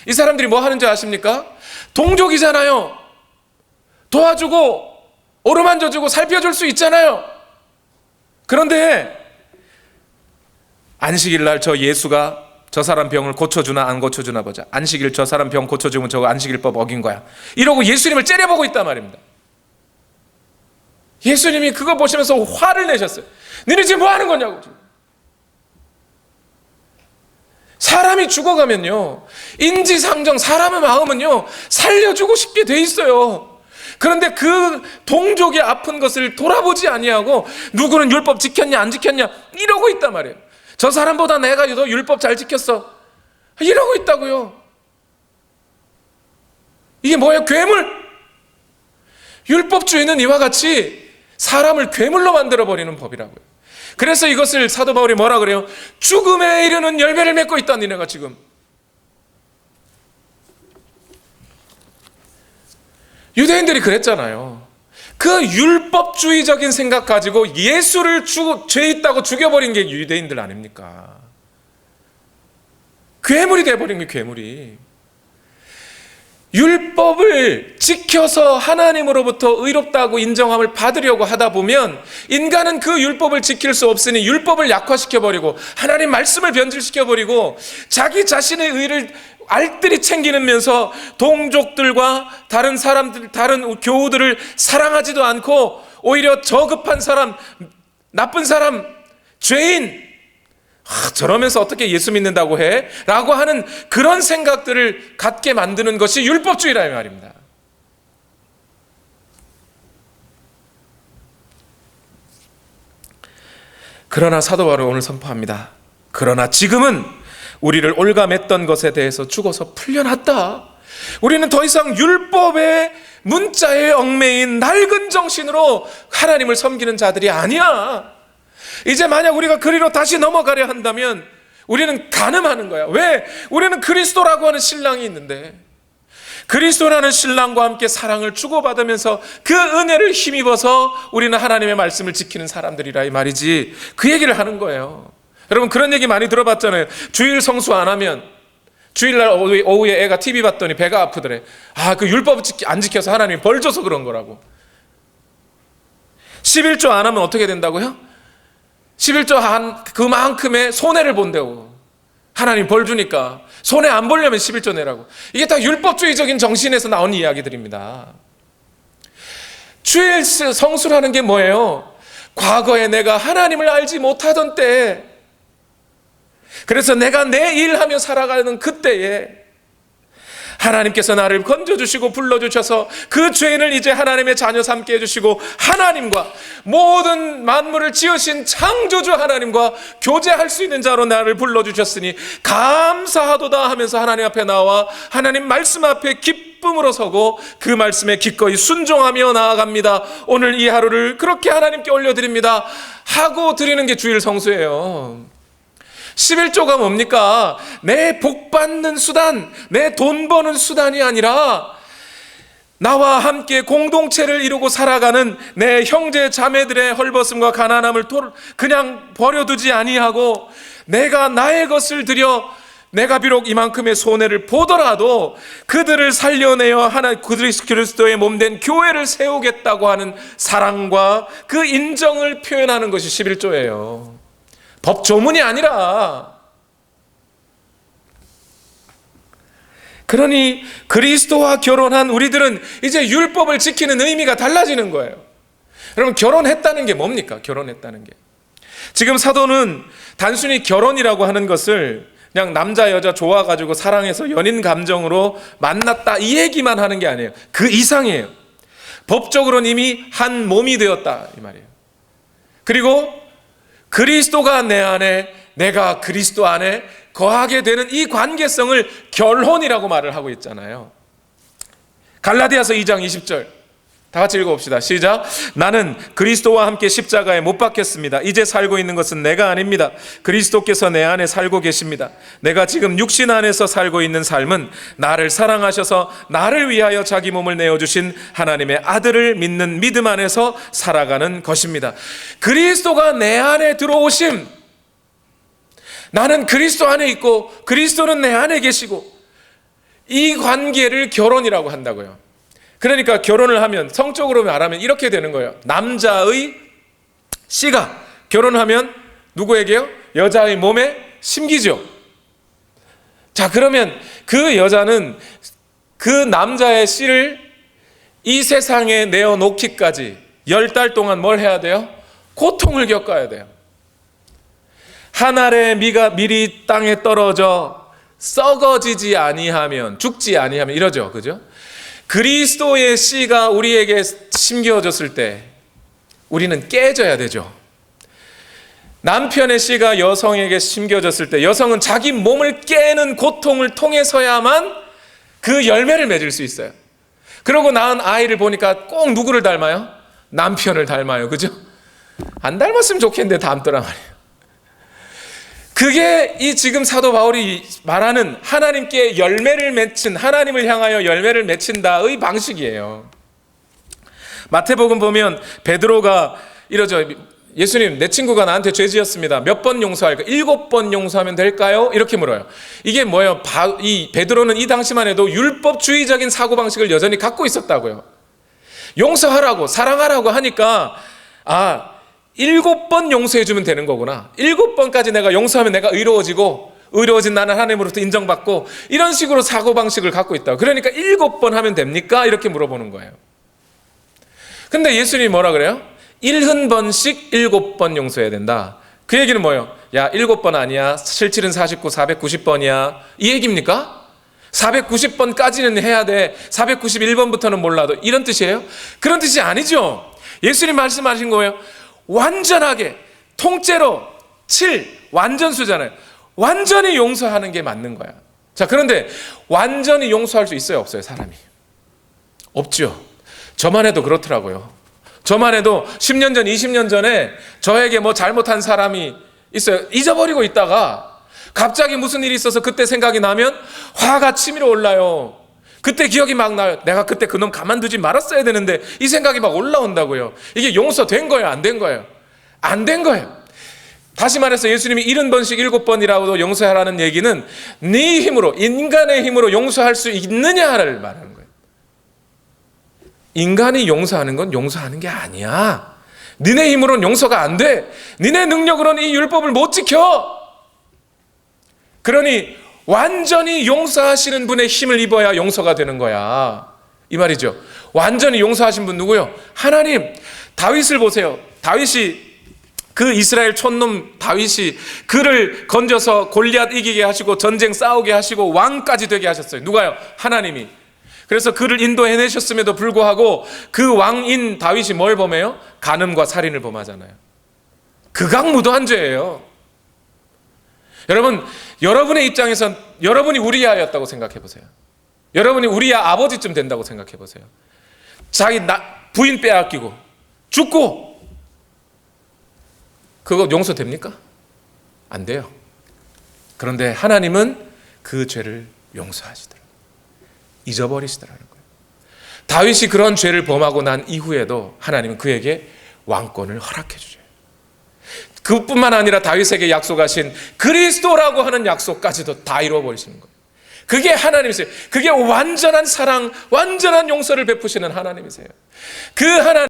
S1: 이 사람들이 뭐 하는지 아십니까? 동족이잖아요. 도와주고 어루만져주고 살펴줄 수 있잖아요. 그런데 안식일 날 저 예수가 저 사람 병을 고쳐주나 안 고쳐주나 보자. 안식일 저 사람 병 고쳐주면 저거 안식일법 어긴 거야. 이러고 예수님을 째려보고 있단 말입니다. 예수님이 그거 보시면서 화를 내셨어요. 너네 지금 뭐 하는 거냐고. 사람이 죽어가면요, 인지상정, 사람의 마음은요 살려주고 싶게 돼 있어요. 그런데 그 동족의 아픈 것을 돌아보지 아니하고 누구는 율법 지켰냐 안 지켰냐 이러고 있단 말이에요. 저 사람보다 내가 더 율법 잘 지켰어 이러고 있다고요. 이게 뭐예요? 괴물. 율법주의는 이와 같이 사람을 괴물로 만들어버리는 법이라고요. 그래서 이것을 사도 바울이 뭐라 그래요? 죽음에 이르는 열매를 맺고 있다. 니네가 지금. 유대인들이 그랬잖아요. 그 율법주의적인 생각 가지고 예수를 죄 있다고 죽여버린 게 유대인들 아닙니까? 괴물이 돼버린 게 괴물이. 율법을 지켜서 하나님으로부터 의롭다고 인정함을 받으려고 하다 보면 인간은 그 율법을 지킬 수 없으니 율법을 약화시켜버리고 하나님 말씀을 변질시켜버리고 자기 자신의 의를 알뜰히 챙기면서 동족들과 다른 사람들, 다른 교우들을 사랑하지도 않고 오히려 저급한 사람, 나쁜 사람, 죄인, 저러면서 어떻게 예수 믿는다고 해? 라고 하는 그런 생각들을 갖게 만드는 것이 율법주의라 이 말입니다. 그러나 사도 바울은 오늘 선포합니다. 그러나 지금은 우리를 올가맸던 것에 대해서 죽어서 풀려났다. 우리는 더 이상 율법의 문자에 얽매인 낡은 정신으로 하나님을 섬기는 자들이 아니야. 이제 만약 우리가 그리로 다시 넘어가려 한다면 우리는 간음하는 거야. 왜? 우리는 그리스도라고 하는 신랑이 있는데, 그리스도라는 신랑과 함께 사랑을 주고받으면서 그 은혜를 힘입어서 우리는 하나님의 말씀을 지키는 사람들이라 이 말이지. 그 얘기를 하는 거예요. 여러분 그런 얘기 많이 들어봤잖아요. 주일 성수 안 하면 주일날 오후에 애가 TV 봤더니 배가 아프더래. 그 율법 안 지켜서 하나님이 벌 줘서 그런 거라고. 11조 안 하면 어떻게 된다고요? 11조 한 그만큼의 손해를 본다고. 하나님 벌 주니까 손해 안 보려면 11조 내라고. 이게 다 율법주의적인 정신에서 나온 이야기들입니다. 주일 성수라는 게 뭐예요? 과거에 내가 하나님을 알지 못하던 때, 그래서 내가 내 일하며 살아가는 그때에 하나님께서 나를 건져주시고 불러주셔서 그 죄인을 이제 하나님의 자녀 삼게 해주시고 하나님과 모든 만물을 지으신 창조주 하나님과 교제할 수 있는 자로 나를 불러주셨으니 감사하도다 하면서 하나님 앞에 나와 하나님 말씀 앞에 기쁨으로 서고 그 말씀에 기꺼이 순종하며 나아갑니다. 오늘 이 하루를 그렇게 하나님께 올려드립니다 하고 드리는 게 주일 성수예요. 11조가 뭡니까? 내 복 받는 수단, 내 돈 버는 수단이 아니라 나와 함께 공동체를 이루고 살아가는 내 형제 자매들의 헐벗음과 가난함을 그냥 버려두지 아니하고 내가 나의 것을 들여 내가 비록 이만큼의 손해를 보더라도 그들을 살려내어 그리스도의 몸된 교회를 세우겠다고 하는 사랑과 그 인정을 표현하는 것이 11조예요. 법 조문이 아니라. 그러니 그리스도와 결혼한 우리들은 이제 율법을 지키는 의미가 달라지는 거예요. 여러분 결혼했다는 게 뭡니까? 결혼했다는 게. 지금 사도는 단순히 결혼이라고 하는 것을 그냥 남자 여자 좋아가지고 사랑해서 연인 감정으로 만났다 이 얘기만 하는 게 아니에요. 그 이상이에요. 법적으로는 이미 한 몸이 되었다 이 말이에요. 그리고 그리스도가 내 안에, 내가 그리스도 안에 거하게 되는 이 관계성을 결혼이라고 말을 하고 있잖아요. 갈라디아서 2장 20절 다 같이 읽어봅시다. 시작. 나는 그리스도와 함께 십자가에 못 박혔습니다. 이제 살고 있는 것은 내가 아닙니다. 그리스도께서 내 안에 살고 계십니다. 내가 지금 육신 안에서 살고 있는 삶은 나를 사랑하셔서 나를 위하여 자기 몸을 내어주신 하나님의 아들을 믿는 믿음 안에서 살아가는 것입니다. 그리스도가 내 안에 들어오심, 나는 그리스도 안에 있고 그리스도는 내 안에 계시고, 이 관계를 결혼이라고 한다고요. 그러니까 결혼을 하면, 성적으로 말하면 이렇게 되는 거예요. 남자의 씨가 결혼하면 누구에게요? 여자의 몸에 심기죠. 자, 그러면 그 여자는 그 남자의 씨를 이 세상에 내어놓기까지 10달 동안 뭘 해야 돼요? 고통을 겪어야 돼요. 한 알의 밀이 땅에 떨어져 썩어지지 아니하면, 죽지 아니하면, 이러죠. 그죠? 그리스도의 씨가 우리에게 심겨졌을 때 우리는 깨져야 되죠. 남편의 씨가 여성에게 심겨졌을 때 여성은 자기 몸을 깨는 고통을 통해서야만 그 열매를 맺을 수 있어요. 그러고 낳은 아이를 보니까 꼭 누구를 닮아요? 남편을 닮아요. 그죠? 안 닮았으면 좋겠는데 닮더라 말이에요. 그게 이 지금 사도 바울이 말하는 하나님께 열매를 맺힌, 하나님을 향하여 열매를 맺힌다의 방식이에요. 마태복음 보면 베드로가 이러죠. 예수님, 내 친구가 나한테 죄 지었습니다. 몇 번 용서할까? 7번 용서하면 될까요? 이렇게 물어요. 이게 뭐예요? 이 베드로는 이 당시만 해도 율법주의적인 사고방식을 여전히 갖고 있었다고요. 용서하라고, 사랑하라고 하니까 7번 용서해주면 되는 거구나. 7번까지 내가 용서하면 내가 의로워지고, 의로워진 나는 하나님으로부터 인정받고, 이런 식으로 사고방식을 갖고 있다. 그러니까 7번 하면 됩니까? 이렇게 물어보는 거예요. 근데 예수님이 뭐라 그래요? 1흔번씩 7번 용서해야 된다. 그 얘기는 뭐예요? 야, 7번 아니야. 77은 49, 490번이야. 이 얘기입니까? 490번까지는 해야 돼. 491번부터는 몰라도. 이런 뜻이에요? 그런 뜻이 아니죠. 예수님 말씀하신 거예요. 완전하게, 통째로 7, 완전수잖아요. 완전히 용서하는 게 맞는 거야. 자, 그런데 완전히 용서할 수 있어요, 없어요, 사람이? 없죠. 저만 해도 그렇더라고요. 저만 해도 10년 전, 20년 전에 저에게 뭐 잘못한 사람이 있어요. 잊어버리고 있다가 갑자기 무슨 일이 있어서 그때 생각이 나면 화가 치밀어 올라요. 그때 기억이 막 나요. 내가 그때 그놈 가만두지 말았어야 되는데, 이 생각이 막 올라온다고요. 이게 용서된 거예요, 안 된 거예요? 안 된 거예요. 다시 말해서 예수님이 70번씩 7번이라고도 용서하라는 얘기는 네 힘으로, 인간의 힘으로 용서할 수 있느냐를 말하는 거예요. 인간이 용서하는 건 용서하는 게 아니야. 니네 힘으로는 용서가 안 돼. 니네 능력으로는 이 율법을 못 지켜. 그러니 완전히 용서하시는 분의 힘을 입어야 용서가 되는 거야. 이 말이죠. 완전히 용서하신 분 누구요? 하나님. 다윗을 보세요. 다윗이, 그 이스라엘 촌놈 다윗이 그를 건져서 골리앗 이기게 하시고 전쟁 싸우게 하시고 왕까지 되게 하셨어요. 누가요? 하나님이. 그래서 그를 인도해내셨음에도 불구하고 그 왕인 다윗이 뭘 범해요? 간음과 살인을 범하잖아요. 극악무도한 죄예요. 여러분, 여러분의 입장에선 여러분이 우리야였다고 생각해 보세요. 여러분이 우리야 아버지쯤 된다고 생각해 보세요. 자기 부인 빼앗기고 죽고, 그거 용서됩니까? 안 돼요. 그런데 하나님은 그 죄를 용서하시더라고요. 잊어버리시더라는 거예요. 다윗이 그런 죄를 범하고 난 이후에도 하나님은 그에게 왕권을 허락해 주셔요. 그뿐만 아니라 다윗에게 약속하신 그리스도라고 하는 약속까지도 다 이루어버리시는 거예요. 그게 하나님이세요. 그게 완전한 사랑, 완전한 용서를 베푸시는 하나님이세요. 그 하나님